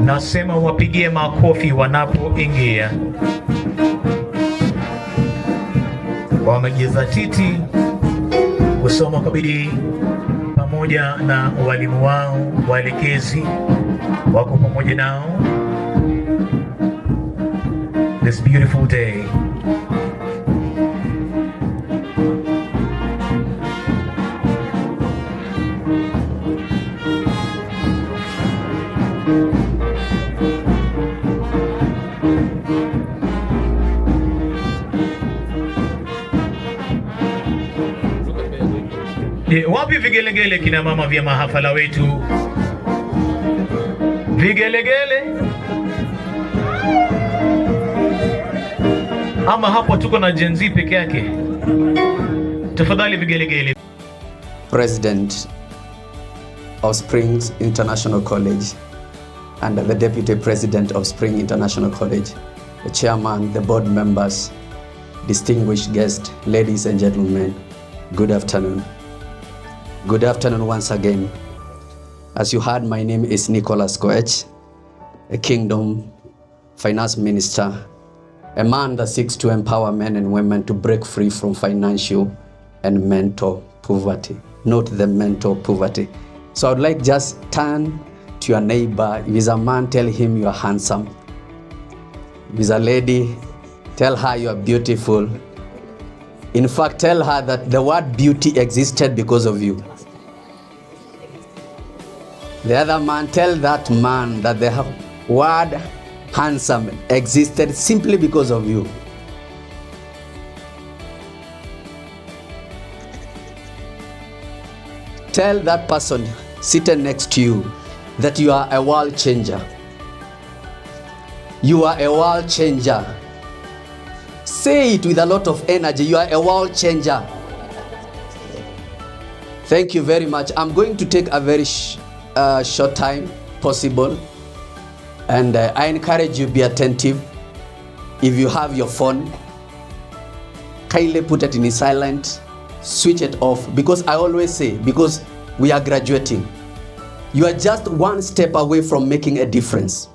Nasema wapigie makofi wanapoingia. Wamejizatiti kusoma kwa bidii pamoja na walimu wao, waelekezi wako pamoja nao. This beautiful day. Wapi vigelegele kina mama vya mahafala wetu? Vigelegele? Ama hapo tuko na Gen Z peke yake? Tafadhali vigelegele. President of Springs International College and the Deputy President of Spring International College, the Chairman, the board members, distinguished guests, ladies and gentlemen, good afternoon. Good afternoon once again. As you heard, my name is Nicholas Koech, a Kingdom Finance Minister, a man that seeks to empower men and women to break free from financial and mental poverty. Note the mental poverty. So I would like just turn to your neighbor. If he's a man, tell him you are handsome. If he's a lady, tell her you are beautiful. In fact, tell her that the word beauty existed because of you. The other man, tell that man that the word handsome existed simply because of you. Tell that person sitting next to you that you are a world changer. You are a world changer. Say it with a lot of energy. You are a world changer. Thank you very much. I'm going to take a very short time possible, and I encourage you be attentive. If you have your phone, kindly put it in silent, switch it off, because I always say, because we are graduating, you are just one step away from making a difference.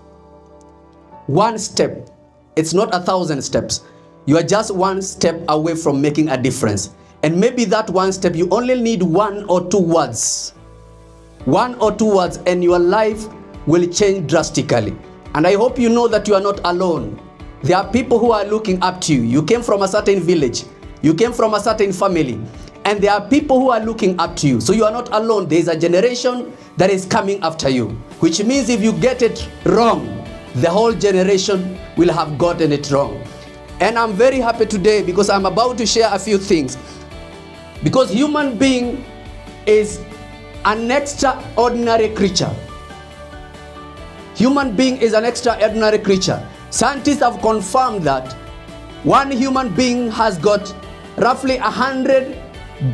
One step. It's not 1,000 steps. You are just one step away from making a difference. And maybe that one step, you only need 1 or 2 words. 1 or 2 words, and your life will change drastically. And I hope you know that you are not alone. There are people who are looking up to you. You came from a certain village. You came from a certain family. And there are people who are looking up to you. So you are not alone. There is a generation that is coming after you. Which means if you get it wrong, the whole generation will have gotten it wrong. And I'm very happy today because I'm about to share a few things. Because human being is an extraordinary creature. Human being is an extraordinary creature. Scientists have confirmed that one human being has got roughly 100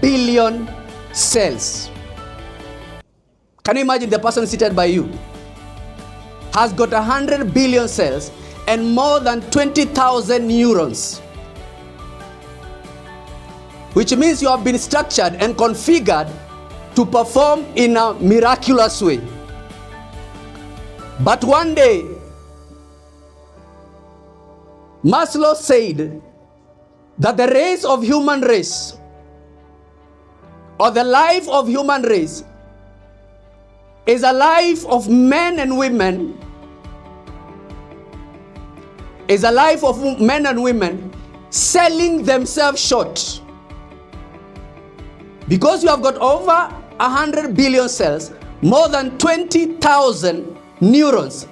billion cells. Can you imagine the person seated by you has got 100 billion cells and more than 20,000 neurons, which means you have been structured and configured to perform in a miraculous way. But one day, Maslow said that the race of human race, or the life of human race, is a life of men and women, is a life of men and women selling themselves short. Because you have got over 100 billion cells, more than 20,000 neurons.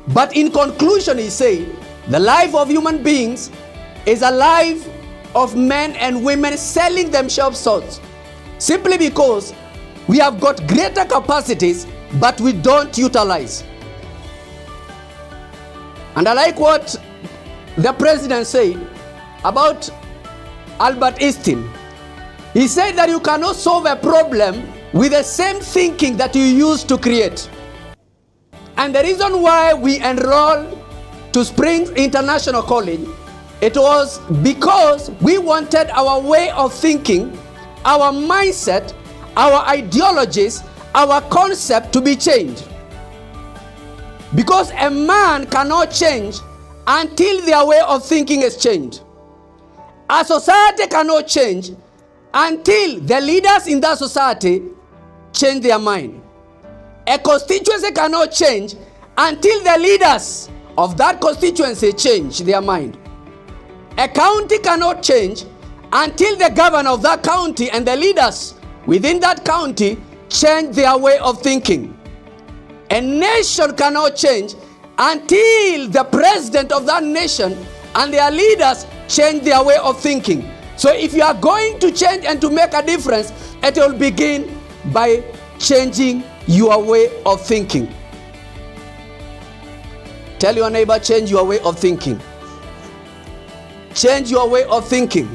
But in conclusion, he said, the life of human beings is a life of men and women selling themselves short. Simply because we have got greater capacities, but we don't utilize. And I like what the president said about Albert Einstein. He said that you cannot solve a problem with the same thinking that you used to create. And the reason why we enrolled to Springs International College, it was because we wanted our way of thinking, our mindset, our ideologies, our concept to be changed. Because a man cannot change until their way of thinking is changed. A society cannot change until the leaders in that society change their mind. A constituency cannot change until the leaders of that constituency change their mind. A county cannot change until the governor of that county and the leaders within that county change their way of thinking. A nation cannot change until the president of that nation and their leaders change their way of thinking. So if you are going to change and to make a difference, it will begin by changing your way of thinking. Tell your neighbor, change your way of thinking. Change your way of thinking.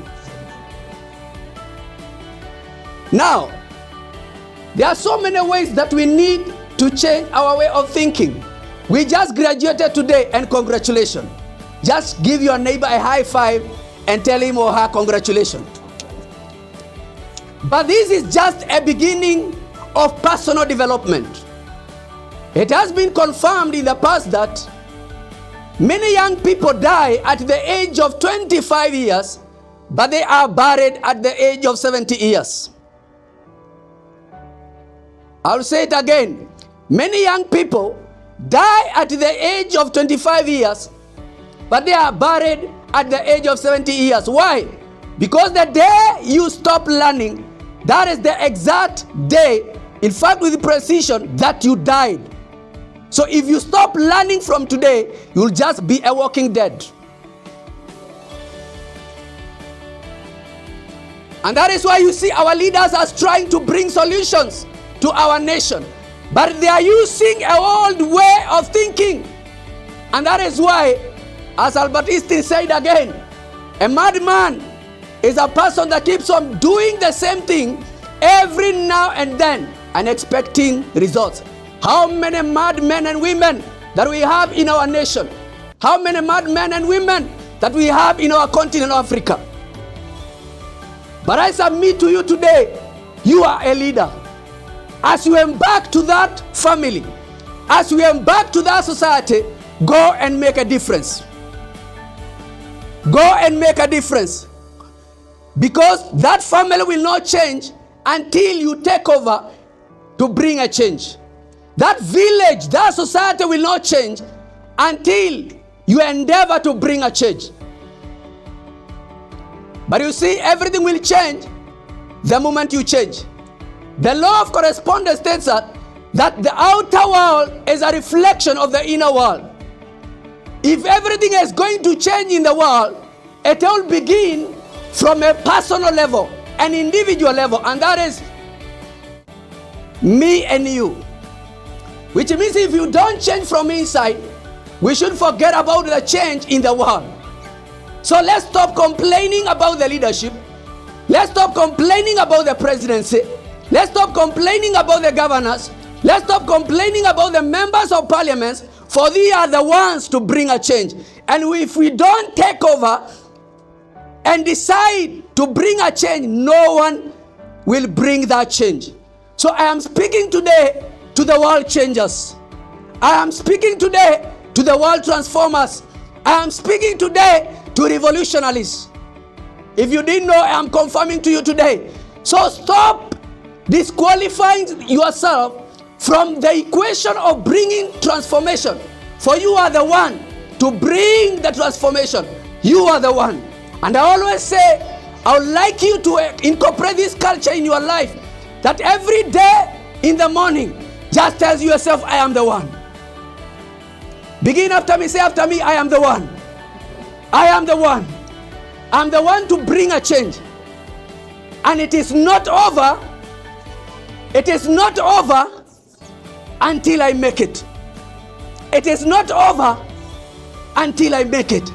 Now, there are so many ways that we need to change our way of thinking. We just graduated today, and congratulations. Just give your neighbor a high five and tell him or her congratulations. But this is just a beginning of personal development. It has been confirmed in the past that many young people die at the age of 25 years, but they are buried at the age of 70 years. I'll say it again. Many young people die at the age of 25 years, but they are buried at the age of 70 years. Why? Because the day you stop learning, that is the exact day, in fact with precision, that you died. So if you stop learning from today, you'll just be a walking dead. And that is why you see our leaders are trying to bring solutions to our nation. But they are using an old way of thinking. And that is why, as Albert Einstein said again, a madman is a person that keeps on doing the same thing every now and then and expecting results. How many madmen and women that we have in our nation? How many madmen and women that we have in our continent of Africa? But I submit to you today, you are a leader. As you embark to that family, as you embark to that society, go and make a difference. Go and make a difference. Because that family will not change until you take over to bring a change. That village, that society will not change until you endeavor to bring a change. But you see, everything will change the moment you change. The law of correspondence states that the outer world is a reflection of the inner world. If everything is going to change in the world, it will begin from a personal level, an individual level, and that is me and you. Which means if you don't change from inside, we should forget about the change in the world. So let's stop complaining about the leadership. Let's stop complaining about the presidency. Let's stop complaining about the governors. Let's stop complaining about the members of parliaments, for they are the ones to bring a change. And if we don't take over and decide to bring a change, no one will bring that change. So I am speaking today to the world changers. I am speaking today to the world transformers. I am speaking today to revolutionaries. If you didn't know, I am confirming to you today. So stop disqualifying yourself from the equation of bringing transformation. For you are the one to bring the transformation. You are the one. And I always say, I would like you to incorporate this culture in your life, that every day in the morning, just tell yourself, I am the one. Begin after me, say after me, I am the one. I am the one. I'm the one to bring a change. And it is not over. It is not over until I make it. It is not over until I make it.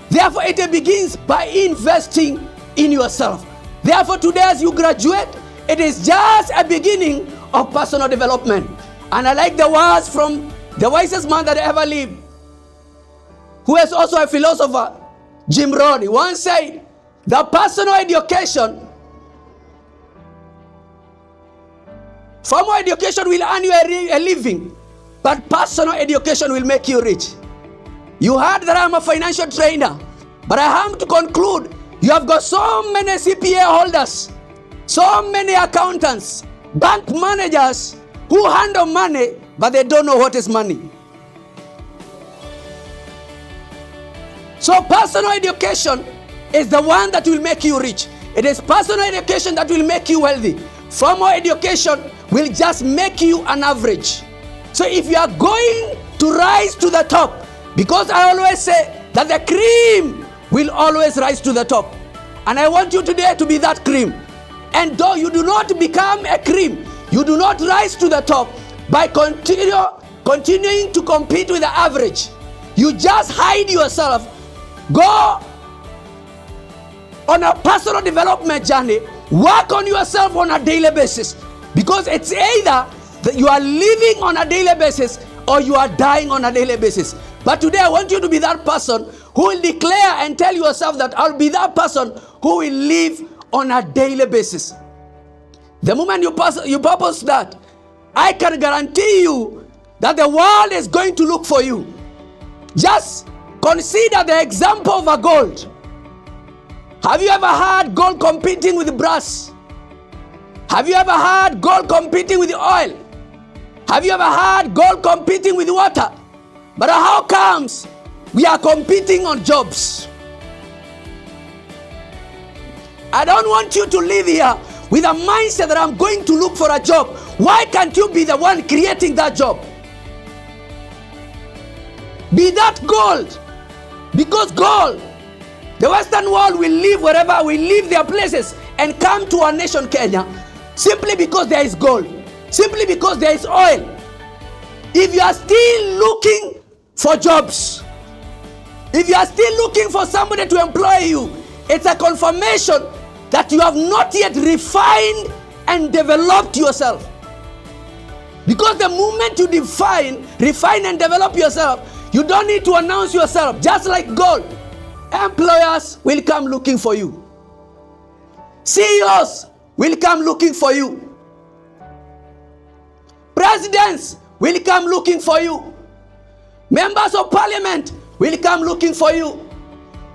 Therefore, it begins by investing in yourself. Therefore, today as you graduate, it is just a beginning of personal development. And I like the words from the wisest man that ever lived, who is also a philosopher, Jim Rohn. He once said, the personal education Formal education will earn you a living, but personal education will make you rich. You heard that I'm a financial trainer, but I have to conclude, you have got so many CPA holders, so many accountants, bank managers who handle money, but they don't know what is money. So personal education is the one that will make you rich. It is personal education that will make you wealthy. Formal education will just make you an average. So if you are going to rise to the top, because I always say that the cream will always rise to the top. And I want you today to be that cream. And though you do not become a cream, you do not rise to the top by continuing to compete with the average. You just hide yourself. Go on a personal development journey. Work on yourself on a daily basis. Because it's either that you are living on a daily basis or you are dying on a daily basis. But today I want you to be that person who will declare and tell yourself that I'll be that person who will live on a daily basis. The moment you purpose that, I can guarantee you that the world is going to look for you. Just consider the example of a gold. Have you ever had gold competing with brass? Have you ever had gold competing with oil? Have you ever had gold competing with water? But how comes we are competing on jobs? I don't want you to live here with a mindset that I'm going to look for a job. Why can't you be the one creating that job? Be that gold. Because gold, the Western world will live wherever we leave their places and come to our nation, Kenya, simply because there is gold, simply because there is oil. If you are still looking for jobs, if you are still looking for somebody to employ you, it's a confirmation that you have not yet refined and developed yourself. Because the moment you refine and develop yourself, you don't need to announce yourself. Just like gold, employers will come looking for you. CEOs will come looking for you. Presidents will come looking for you. Members of parliament will come looking for you.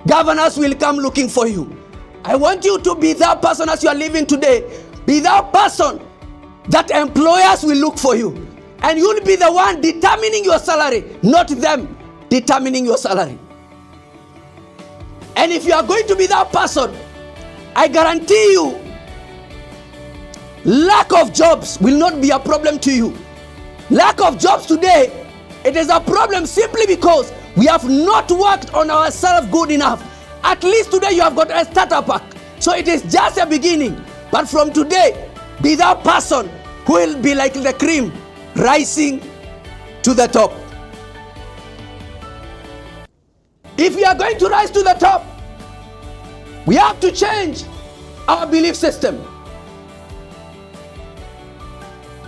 Governors will come looking for you. I want you to be that person as you are living today. Be that person that employers will look for you. And you'll be the one determining your salary, not them determining your salary. And if you are going to be that person, I guarantee you, lack of jobs will not be a problem to you. Lack of jobs today, it is a problem simply because we have not worked on ourselves good enough. At least today you have got a starter pack. So it is just a beginning. But from today, be that person who will be like the cream, rising to the top. If we are going to rise to the top, we have to change our belief system.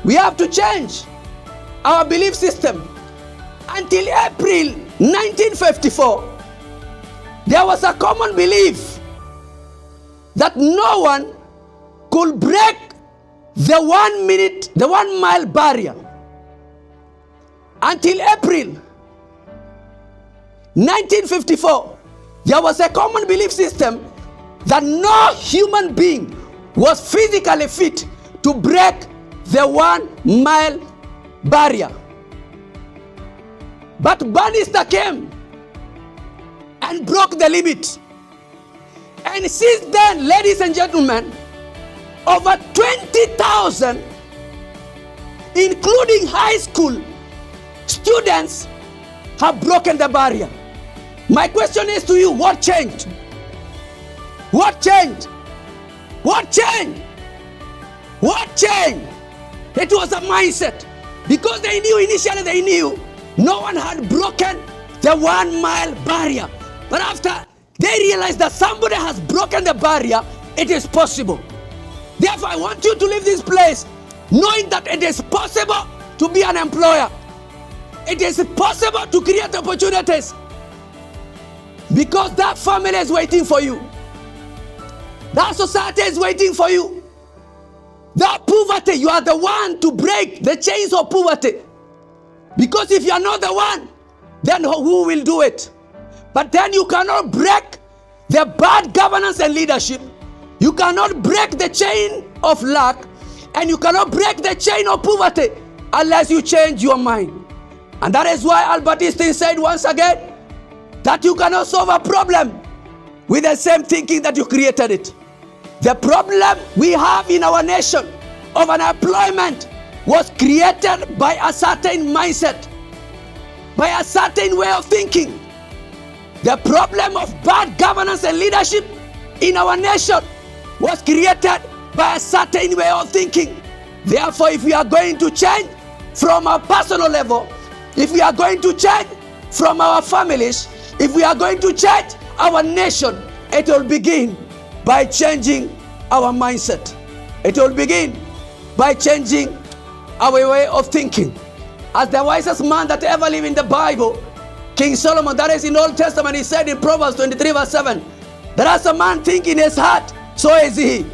We have to change our belief system. Until April 1954, there was a common belief that no one could break the 1 mile barrier. Until April 1954, there was a common belief system that no human being was physically fit to break the 1 mile barrier. But Bannister came and broke the limit. And since then, ladies and gentlemen, over 20,000, including high school students, have broken the barrier. My question is to you, what changed? What changed? What changed? What changed? It was a mindset. Because they knew no one had broken the 1 mile barrier. But after they realized that somebody has broken the barrier, it is possible. Therefore, I want you to leave this place knowing that it is possible to be an employer. It is possible to create opportunities. Because that family is waiting for you. That society is waiting for you. That poverty, you are the one to break the chains of poverty. Because if you are not the one, then who will do it? But then you cannot break the bad governance and leadership. You cannot break the chain of lack, and you cannot break the chain of poverty unless you change your mind. And that is why Albert Einstein said once again that you cannot solve a problem with the same thinking that you created it. The problem we have in our nation of unemployment was created by a certain mindset, by a certain way of thinking. The problem of bad governance and leadership in our nation was created by a certain way of thinking. Therefore, if we are going to change from a personal level, if we are going to change from our families, if we are going to change our nation, it will begin by changing our mindset. It will begin by changing our way of thinking. As the wisest man that ever lived in the Bible, King Solomon, that is in Old Testament, he said in Proverbs 23 verse 7, that as a man think in his heart, so is he.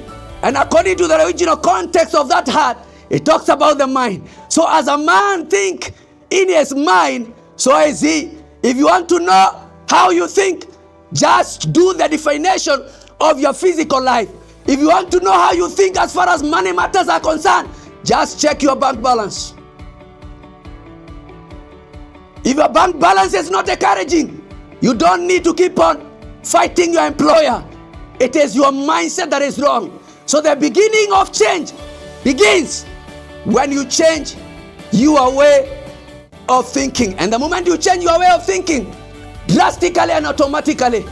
And according to the original context of that heart, it talks about the mind. So as a man think in his mind, so is he. If you want to know how you think, just do the definition of your physical life. If you want to know how you think as far as money matters are concerned, just check your bank balance. If your bank balance is not encouraging, you don't need to keep on fighting your employer. It is your mindset that is wrong. So the beginning of change begins when you change your way of thinking. And the moment you change your way of thinking, drastically and automatically,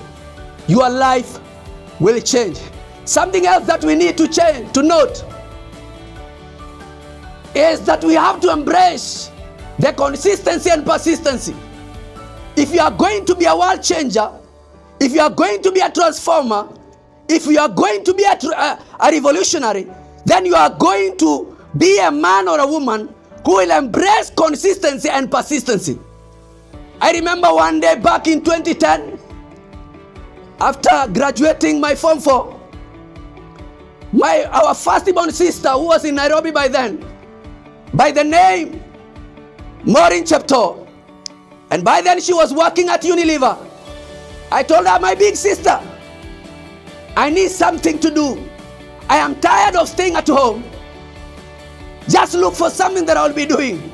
your life will change. Something else that we need to change, to note, is that we have to embrace the consistency and persistency. If you are going to be a world changer, if you are going to be a transformer, if you are going to be a revolutionary, then you are going to be a man or a woman who will embrace consistency and persistency. I remember one day back in 2010, after graduating my Form 4, our firstborn sister, who was in Nairobi by then, by the name Maureen Chepto, and by then she was working at Unilever. I told her, my big sister, I need something to do. I am tired of staying at home. Just look for something that I'll be doing.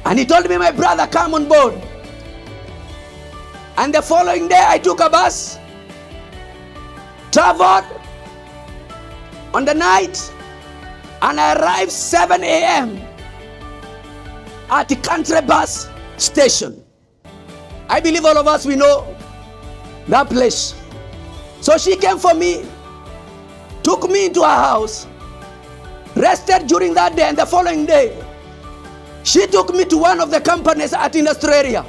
And he told me, my brother, come on board. And the following day, I took a bus, traveled on the night, and I arrived 7 a.m. at the country bus station. I believe all of us, we know that place. So she came for me, took me into her house, rested during that day, and the following day, she took me to one of the companies at industry area.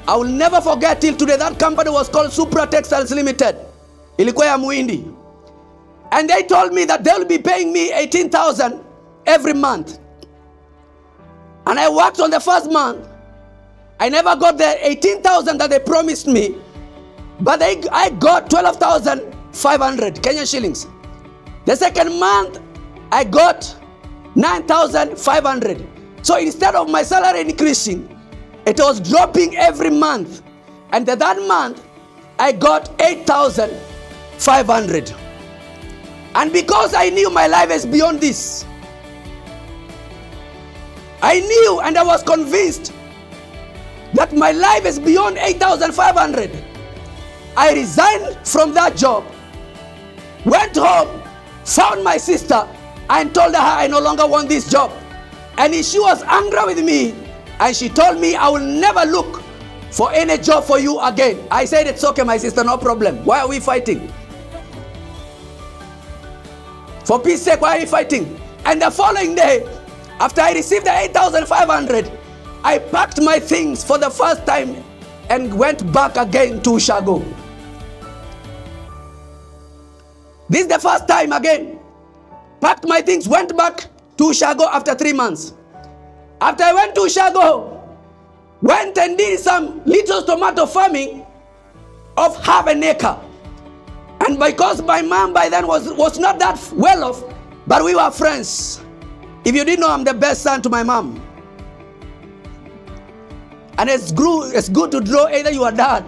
I will never forget till today, that company was called Supra Textiles Limited. Ilikuwa ya Muhindi. And they told me that they will be paying me 18,000 every month. And I worked on the first month. I never got the 18,000 that they promised me, but I got 12,500 Kenyan shillings. The second month, I got 9,500. So instead of my salary increasing, it was dropping every month. And the third month, I got 8,500. And because I knew my life is beyond this, I knew and I was convinced that my life is beyond 8,500. I resigned from that job, went home, found my sister, and told her I no longer want this job. And she was angry with me, and she told me, I will never look for any job for you again. I said, it's okay, my sister, no problem. Why are we fighting? For peace sake, why are we fighting? And the following day, after I received the 8,500, I packed my things for the first time and went back again to Ushago. This is the first time again. Packed my things, went back to Ushago after 3 months. After I went to Ushago, went and did some little tomato farming of half an acre. And because my mom by then was not that well off, But we were friends. If you didn't know, I'm the best son to my mom. And it's good to draw either your dad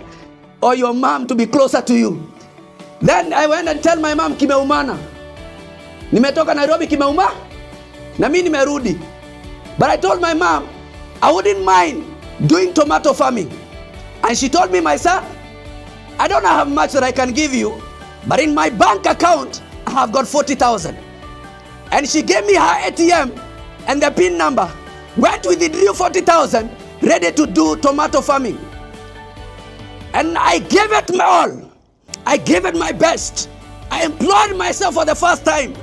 or your mom to be closer to you. Then I went and tell my mom, kimeumana. Nimetoka Nairobi kimeuma, na mimi nimerudi. But I told my mom, I wouldn't mind doing tomato farming. And she told me, my son, I don't have much that I can give you, but in my bank account, I have got 40,000. And she gave me her ATM and the PIN number. Went with the 40,000, ready to do tomato farming. And I gave it my all. I gave it my best. I employed myself for the first time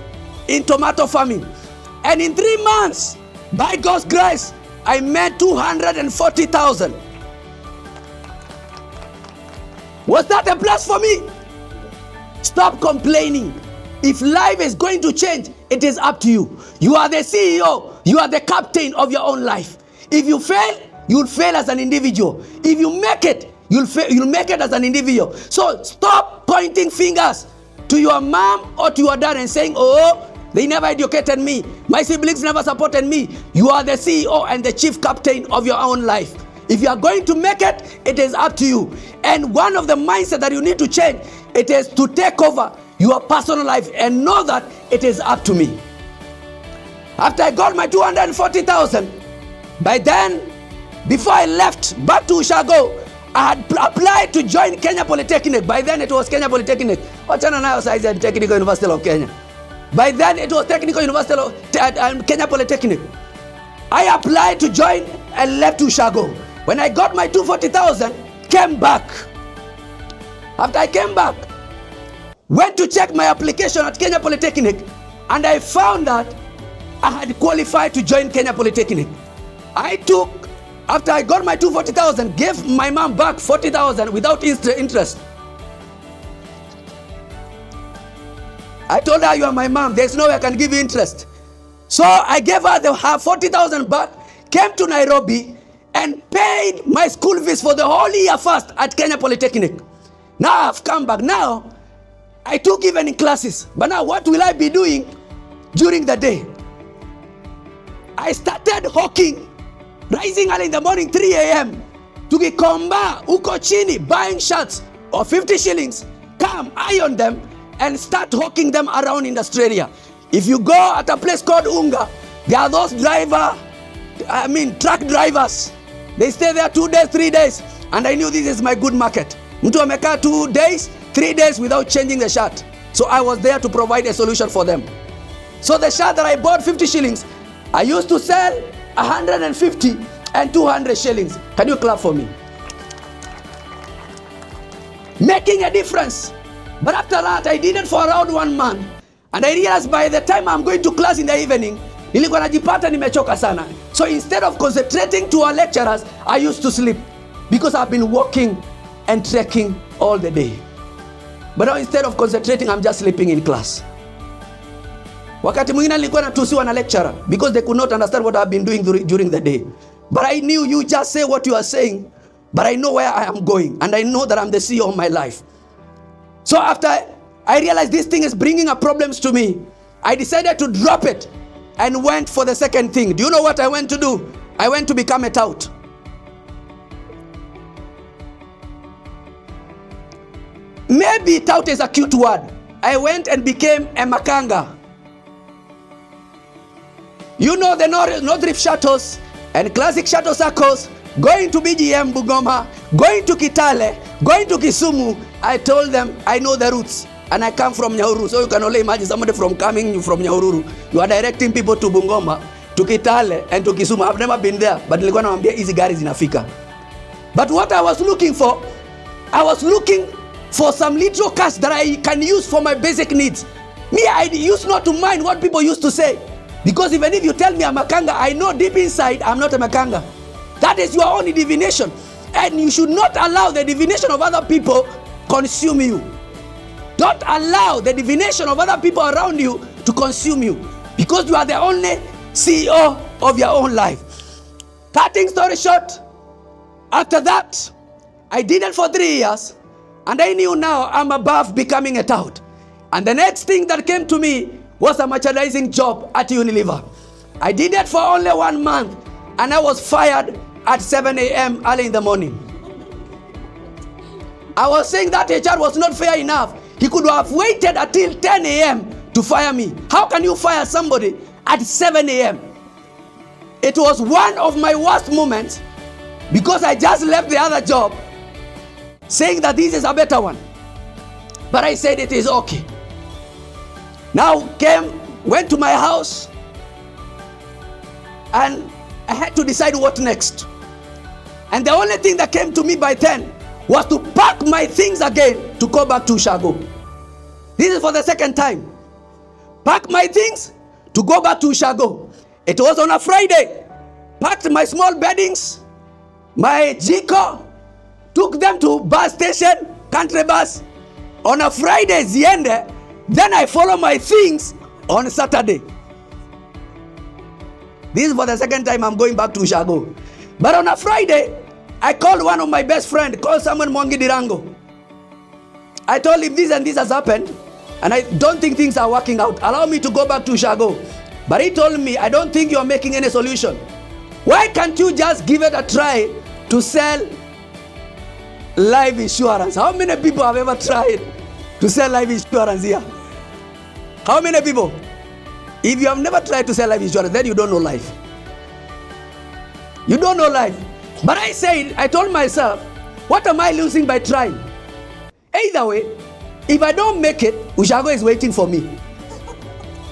in tomato farming. And in 3 months, by God's grace, I made 240,000. Was that a plus for me? Stop complaining. If life is going to change, it is up to you. You are the CEO. You are the captain of your own life. If you fail, you'll fail as an individual. If you make it, you'll make it as an individual. So stop pointing fingers to your mom or to your dad and saying, oh, they never educated me. My siblings never supported me. You are the CEO and the chief captain of your own life. If you are going to make it, it is up to you. And one of the mindset that you need to change, it is to take over your personal life and know that it is up to me. After I got my 240,000, by then, before I left back to Ushago, I had applied to join Kenya Polytechnic. By then it was Kenya Polytechnic. Wachana nayo saizi Technical University of Kenya. By then it was Technical University of Kenya Polytechnic. I applied to join and left to Ushago. When I got my 240,000, came back. After I came back, went to check my application at Kenya Polytechnic, and I found that I had qualified to join Kenya Polytechnic. After I got my 240,000, gave my mom back 40,000 without interest. I told her, you are my mom, there's no way I can give you interest. So I gave her her 40,000 back, came to Nairobi, and paid my school fees for the whole year first at Kenya Polytechnic. Now I've come back. Now I took evening classes, but now what will I be doing during the day? I started hawking, rising early in the morning, 3 a.m. to Gikomba, uko chini, buying shirts of 50 shillings, come, iron them, and start hawking them around in Australia. If you go at a place called Unga, there are those truck drivers. They stay there 2 days, 3 days, and I knew this is my good market. Mtu amekaa 2 days, 3 days without changing the shirt. So I was there to provide a solution for them. So the shirt that I bought 50 shillings, I used to sell 150 and 200 shillings. Can you clap for me? Making a difference. But after that, I did it for around 1 month. And I realized by the time I'm going to class in the evening, nilikuwa najipata nimechoka sana. So instead of concentrating to our lecturers, I used to sleep because I've been walking and trekking all the day. But now instead of concentrating, I'm just sleeping in class. Wakati mwingine nilikuwa natusiwa na lecturer because they could not understand what I've been doing during the day. But I knew you just say what you are saying, but I know where I am going and I know that I'm the CEO of my life. So after I realized this thing is bringing up problems to me, I decided to drop it and went for the second thing. Do you know what I went to do? I went to become a tout. Maybe tout is a cute word. I went and became a makanga. You know the North shuttles and classic shuttle circles, going to BGM Bungoma, going to Kitale, going to Kisumu. I told them I know the routes and I come from Nyahururu. So you can only imagine somebody coming from Nyahururu. You are directing people to Bungoma, to Kitale and to Kisumu. I've never been there, but nilikuwa naambia hizi gari zinafika. But what I was looking for, I was looking for some little cash that I can use for my basic needs. Me, I used not to mind what people used to say. Because even if you tell me I'm a Makanga, I know deep inside I'm not a Makanga. That is your own divination. And you should not allow the divination of other people consume you. Don't allow the divination of other people around you to consume you. Because you are the only CEO of your own life. Cutting story short, after that, I did it for 3 years. And I knew now I'm above becoming a tout. And the next thing that came to me was a merchandising job at Unilever. I did it for only 1 month, and I was fired at 7 a.m. early in the morning. I was saying that HR was not fair enough. He could have waited until 10 a.m. to fire me. How can you fire somebody at 7 a.m.? It was one of my worst moments because I just left the other job saying that this is a better one. But I said it is okay. Now went to my house, and I had to decide what next. And the only thing that came to me by then was to pack my things again to go back to Ushago. This is for the second time. Pack my things to go back to Ushago. It was on a Friday. Packed my small beddings, my Jiko, took them to bus station, country bus. On a Friday, ziende. Then I follow my things on Saturday. This is for the second time I'm going back to Ushago. But on a Friday, I called one of my best friends, called someone Mwangi Dirango. I told him this and this has happened, and I don't think things are working out. Allow me to go back to Ushago. But he told me, I don't think you're making any solution. Why can't you just give it a try to sell life insurance? How many people have ever tried to sell life insurance here? How many people? If you have never tried to sell life insurance, then you don't know life. You don't know life. But I told myself, what am I losing by trying? Either way, if I don't make it, Ushago is waiting for me.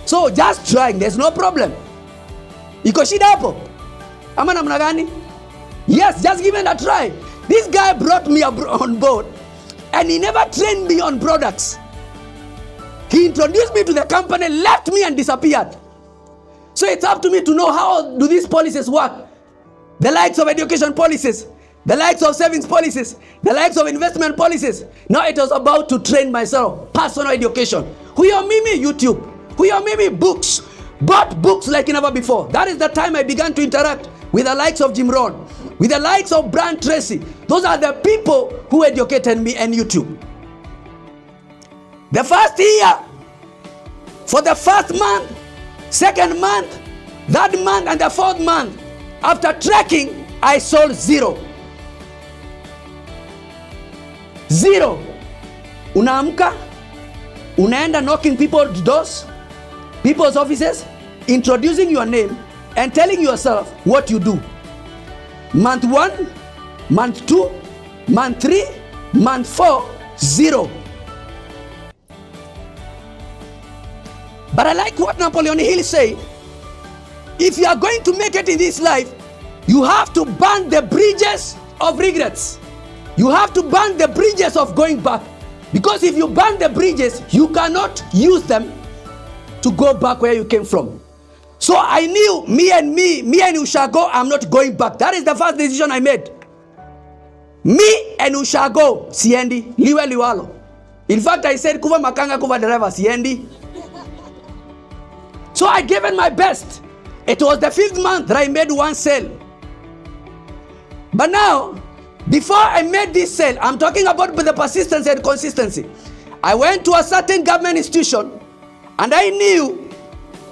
So just trying, there's no problem. Iko shida hapo? Ama namna gani? Yes, just give it a try. This guy brought me on board, and he never trained me on products. He introduced me to the company, left me and disappeared. So it's up to me to know how do these policies work. The likes of education policies, the likes of savings policies, the likes of investment policies. Now it was about to train myself, personal education. Huyo mimi YouTube, huyo mimi books, bought books like never before. That is the time I began to interact with the likes of Jim Rohn, with the likes of Brian Tracy. Those are the people who educated me and YouTube. The first year, for the first month, second month, third month, and the fourth month, after tracking, I sold zero. Zero. Unaamka, unaenda knocking people's doors, people's offices, introducing your name and telling yourself what you do. Month 1, month 2, month 3, month 4, zero. But I like what Napoleon Hill said. If you are going to make it in this life, you have to burn the bridges of regrets. You have to burn the bridges of going back. Because if you burn the bridges, you cannot use them to go back where you came from. So I knew me and Ushago, I'm not going back. That is the first decision I made. Me and Ushago, siendi, liwe liwalo. In fact, I said, kuva makanga, kuva driver, siendi. So I gave it my best. It was the 5th month that I made one sale. But now, before I made this sale, I'm talking about the persistence and consistency. I went to a certain government institution, and I knew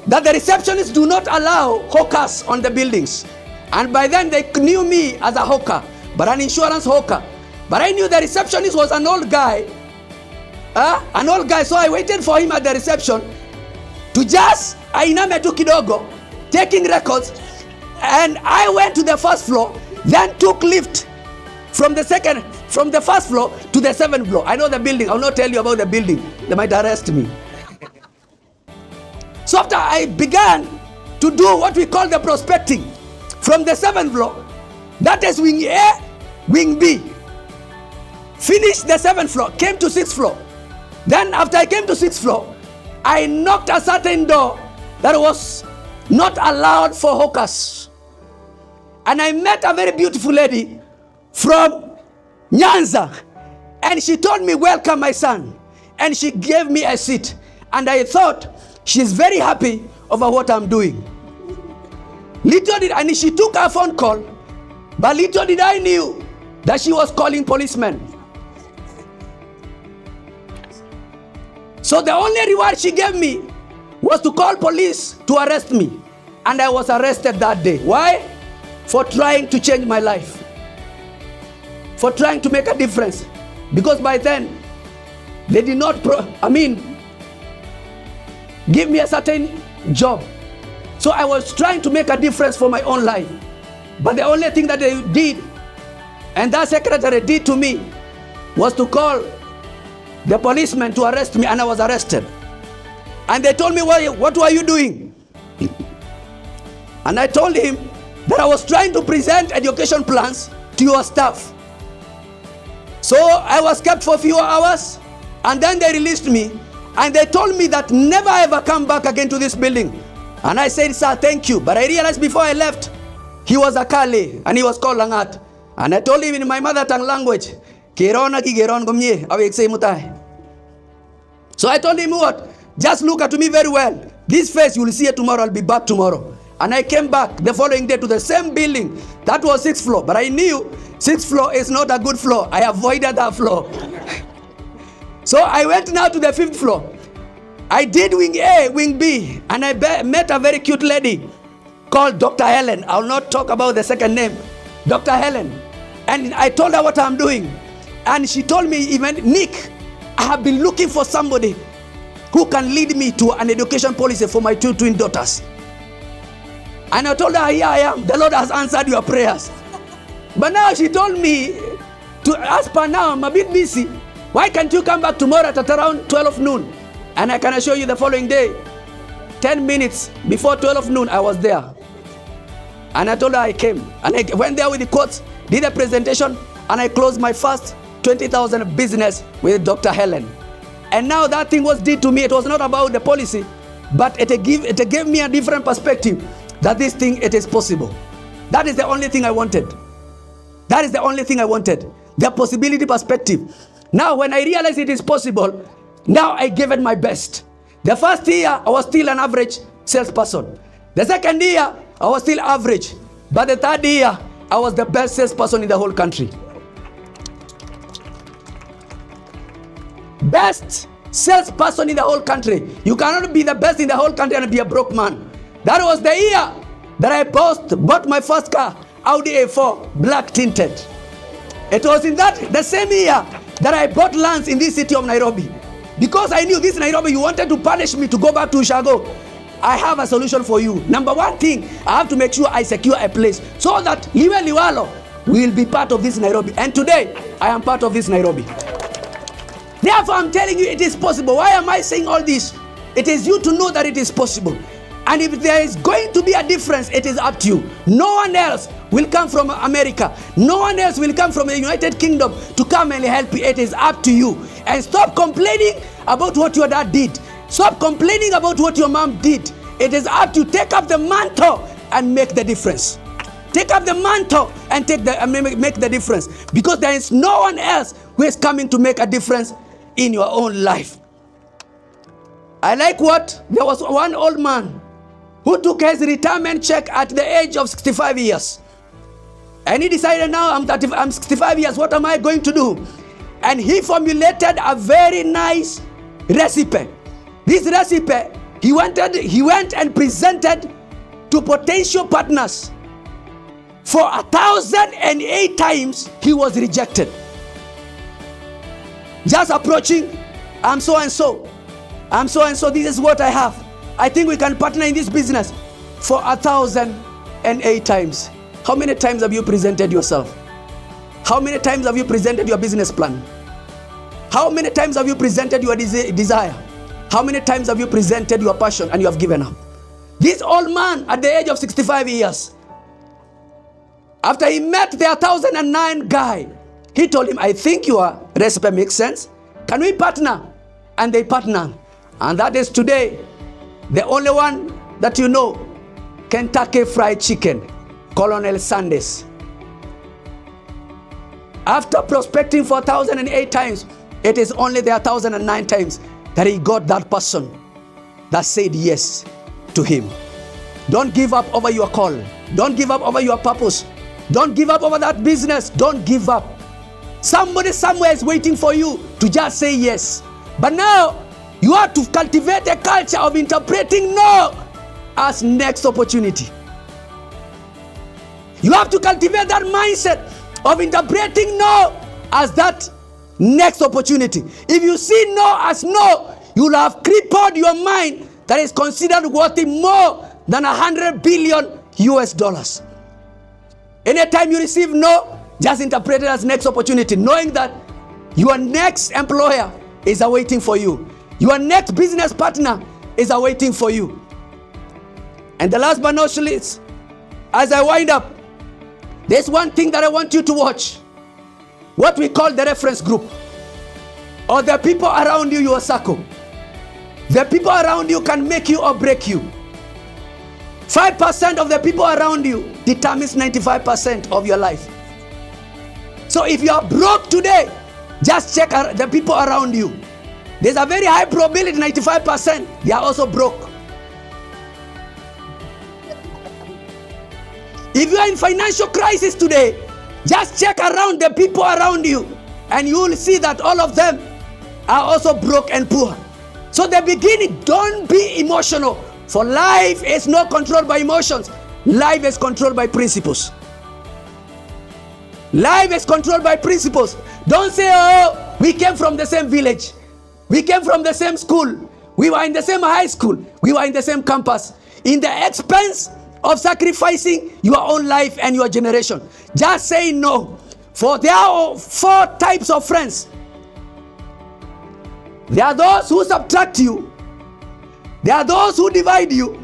that the receptionists do not allow hawkers on the buildings. And by then they knew me as a hawker, but an insurance hawker. But I knew the receptionist was an old guy. So I waited for him at the reception to just ainame tu kidogo, taking records. And I went to the first floor, then took lift from the first floor to the 7th floor. I know the building. I will not tell you about the building. They might arrest me. So after I began to do what we call the prospecting from the 7th floor, that is wing A, wing B. Finished the 7th floor, came to 6th floor. Then after I came to 6th floor, I knocked a certain door that was not allowed for hawkers. And I met a very beautiful lady from Nyanza. And she told me, welcome my son. And she gave me a seat. And I thought, she's very happy over what I'm doing. And she took a phone call, but little did I knew that she was calling policemen. So the only reward she gave me was to call police to arrest me. And I was arrested that day. Why? For trying to change my life. For trying to make a difference. Because by then, they did not, give me a certain job. So I was trying to make a difference for my own life. But the only thing that they did, and that secretary did to me, was to call the policeman to arrest me, and I was arrested. And they told me, what were you doing? And I told him that I was trying to present education plans to your staff. So I was kept for a few hours, and then they released me, and they told me that never ever come back again to this building. And I said, sir, thank you. But I realized before I left, he was a Kale, and he was called Langat. And I told him in my mother tongue language, so I told him what? Just look at me very well. This face, you will see it tomorrow. I'll be back tomorrow. And I came back the following day to the same building. That was 6th floor. But I knew 6th floor is not a good floor. I avoided that floor. So I went now to the 5th floor. I did wing A, wing B. And I met a very cute lady called Dr. Helen. I will not talk about the second name. Dr. Helen. And I told her what I'm doing. And she told me, even Nick, I have been looking for somebody who can lead me to an education policy for my two twin daughters. And I told her, here I am. The Lord has answered your prayers. But now she told me, as per now, I'm a bit busy. Why can't you come back tomorrow at around 12 noon? And I can assure you the following day, 10 minutes before 12 noon, I was there. And I told her I came. And I went there with the quotes, did a presentation, and I closed my first 20,000 business with Dr. Helen. And now that thing was did to me. It was not about the policy, but it gave me a different perspective that this thing, it is possible. That is the only thing I wanted. That is the only thing I wanted. The possibility perspective. Now when I realized it is possible, now I gave it my best. The first year, I was still an average salesperson. The second year, I was still average. But the third year, I was the best salesperson in the whole country. Best salesperson in the whole country. You cannot be the best in the whole country and be a broke man. That was the year that I bought my first car, Audi A4, black tinted. It was in the same year that I bought lands in this city of Nairobi. Because I knew this Nairobi, you wanted to punish me to go back to Ushago. I have a solution for you. Number one thing, I have to make sure I secure a place so that Liwe Liwalo will be part of this Nairobi. And today, I am part of this Nairobi. Therefore, I'm telling you it is possible. Why am I saying all this? It is you to know that it is possible. And if there is going to be a difference, it is up to you. No one else will come from America. No one else will come from the United Kingdom to come and help you. It is up to you. And stop complaining about what your dad did. Stop complaining about what your mom did. It is up to you. Take up the mantle and make the difference. Take up the mantle and make the difference. Because there is no one else who is coming to make a difference in your own life. I like what? There was one old man who took his retirement check at the age of 65 years. And he decided, now I'm 65 years, what am I going to do? And he formulated a very nice recipe. This recipe, he went and presented to potential partners. For 1,008 times, he was rejected. Just approaching, I'm so and so. I'm so and so, this is what I have. I think we can partner in this business. For 1,008 times. How many times have you presented yourself? How many times have you presented your business plan? How many times have you presented your desire? How many times have you presented your passion and you have given up? This old man at the age of 65 years, after he met the 1,009 guy, he told him, I think your recipe makes sense. Can we partner? And they partnered. And that is today, the only one that you know, Kentucky Fried Chicken, Colonel Sanders. After prospecting for 1,008 times, it is only the 1,009 times that he got that person that said yes to him. Don't give up over your call. Don't give up over your purpose. Don't give up over that business. Don't give up. Somebody somewhere is waiting for you to just say yes. But now, You have to cultivate a culture of interpreting no as next opportunity. You have to cultivate that mindset of interpreting no as that next opportunity. If you see no as no, you'll have crippled your mind that is considered worthy more than $100 billion US. Anytime you receive no, just interpret it as next opportunity, knowing that your next employer is awaiting for you. Your next business partner is awaiting for you. And the last but not least, as I wind up, there's one thing that I want you to watch. What we call the reference group, or the people around you, your circle. The people around you can make you or break you. 5% of the people around you determines 95% of your life. So if you are broke today, just check the people around you. There's a very high probability, 95%, they are also broke. If you are in financial crisis today, just check around the people around you, and you will see that all of them are also broke and poor. So the beginning, don't be emotional, for life is not controlled by emotions. Life is controlled by principles. Life is controlled by principles. Don't say, oh, we came from the same village. We came from the same school. We were in the same high school. We were in the same campus. In the expense of sacrificing your own life and your generation. Just say no. For there are 4 types of friends. There are those who subtract you. There are those who divide you.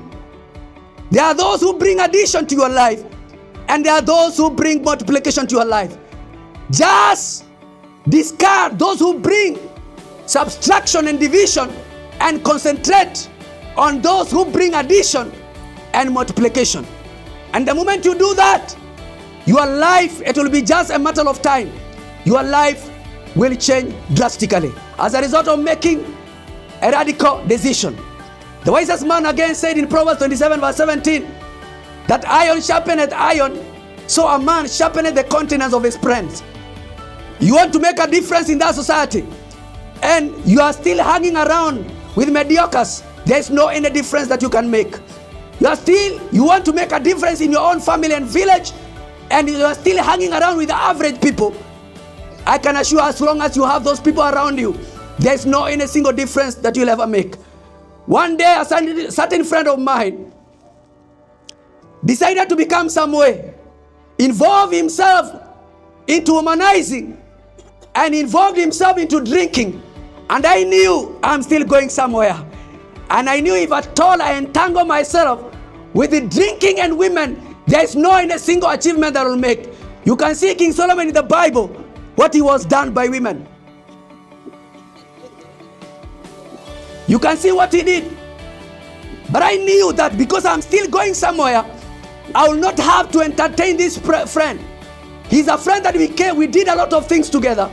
There are those who bring addition to your life. And there are those who bring multiplication to your life. Just discard those who bring subtraction and division, and concentrate on those who bring addition and multiplication. And the moment you do that, your life, it will be just a matter of time. Your life will change drastically as a result of making a radical decision. The wisest man again said in Proverbs 27 verse 17, that iron sharpeneth iron, so a man sharpeneth the countenance of his friends. You want to make a difference in that society, and you are still hanging around with mediocres, there's no any difference that you can make. You want to make a difference in your own family and village, and you are still hanging around with the average people. I can assure, as long as you have those people around you, there's no any single difference that you'll ever make. One day, a certain friend of mine decided to become some way, involve himself into womanizing, and involved himself into drinking. And I knew I'm still going somewhere. And I knew if at all I entangle myself with the drinking and women, there's no any single achievement that will make. You can see King Solomon in the Bible, what he was done by women. You can see what he did. But I knew that because I'm still going somewhere, I will not have to entertain this friend. He's a friend that we did a lot of things together.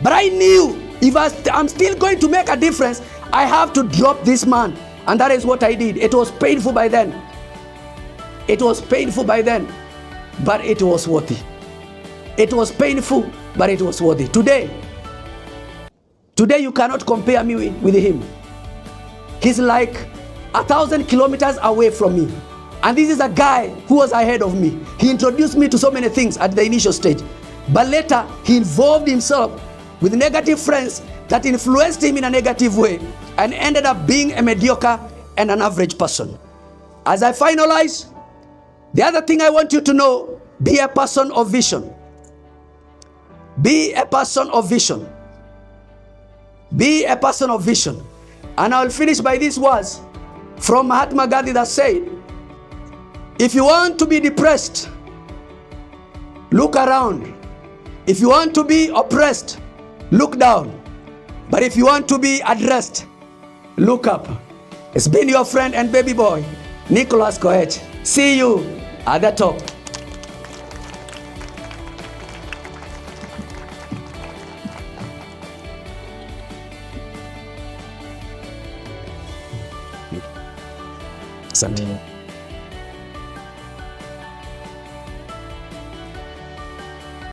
But I knew if I'm still going to make a difference, I have to drop this man. And that is what I did. It was painful by then. It was painful by then, but it was worthy. It was painful, but it was worthy. Today you cannot compare me with him. He's like 1,000 kilometers away from me. And this is a guy who was ahead of me. He introduced me to so many things at the initial stage. But later, he involved himself with negative friends that influenced him in a negative way and ended up being a mediocre and an average person. As I finalize, the other thing I want you to know, be a person of vision. Be a person of vision. Be a person of vision. And I'll finish by these words from Mahatma Gandhi that said, if you want to be depressed, look around. If you want to be oppressed, look down. But if you want to be addressed, look up. It's been your friend and baby boy, Nicholas Koech. See you at the top. Asante.